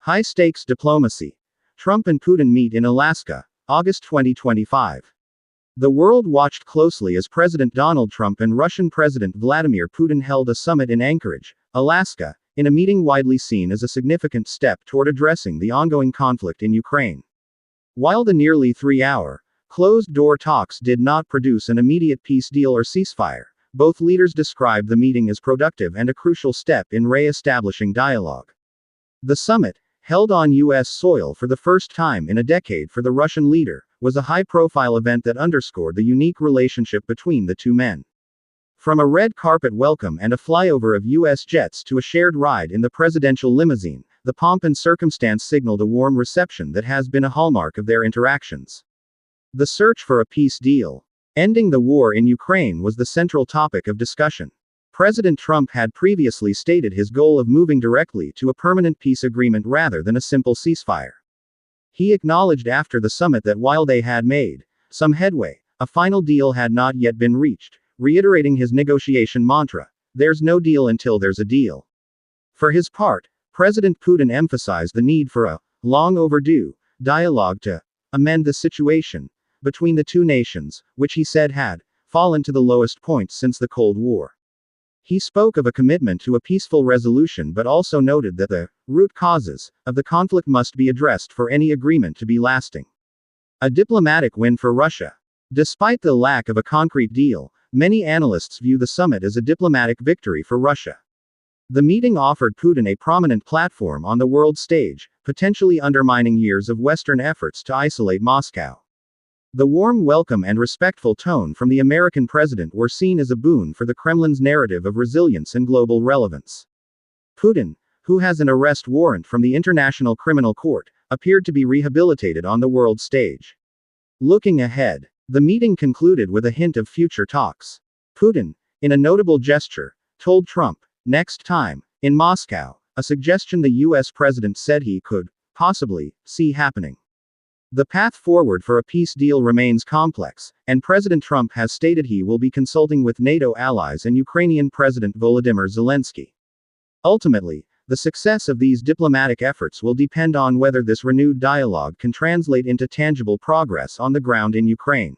High-stakes diplomacy. Trump and Putin meet in Alaska, August 2025. The world watched closely as President Donald Trump and Russian President Vladimir Putin held a summit in Anchorage, Alaska, in a meeting widely seen as a significant step toward addressing the ongoing conflict in Ukraine. While the nearly 3-hour, closed-door talks did not produce an immediate peace deal or ceasefire, both leaders described the meeting as productive and a crucial step in re-establishing dialogue. The summit, held on U.S. soil for the first time in a decade for the Russian leader, was a high-profile event that underscored the unique relationship between the two men. From a red carpet welcome and a flyover of U.S. jets to a shared ride in the presidential limousine, the pomp and circumstance signaled a warm reception that has been a hallmark of their interactions. The search for a peace deal, ending the war in Ukraine, was the central topic of discussion. President Trump had previously stated his goal of moving directly to a permanent peace agreement rather than a simple ceasefire. He acknowledged after the summit that while they had made some headway, a final deal had not yet been reached, reiterating his negotiation mantra, "There's no deal until there's a deal." For his part, President Putin emphasized the need for a long overdue dialogue to amend the situation between the two nations, which he said had fallen to the lowest point since the Cold War. He spoke of a commitment to a peaceful resolution but also noted that the root causes of the conflict must be addressed for any agreement to be lasting. A diplomatic win for Russia. Despite the lack of a concrete deal, many analysts view the summit as a diplomatic victory for Russia. The meeting offered Putin a prominent platform on the world stage, potentially undermining years of Western efforts to isolate Moscow. The warm welcome and respectful tone from the American president were seen as a boon for the Kremlin's narrative of resilience and global relevance. Putin, who has an arrest warrant from the International Criminal Court, appeared to be rehabilitated on the world stage. Looking ahead, the meeting concluded with a hint of future talks. Putin, in a notable gesture, told Trump, "Next time, in Moscow," a suggestion the U.S. president said he could possibly see happening. The path forward for a peace deal remains complex, and President Trump has stated he will be consulting with NATO allies and Ukrainian President Volodymyr Zelensky. Ultimately, the success of these diplomatic efforts will depend on whether this renewed dialogue can translate into tangible progress on the ground in Ukraine.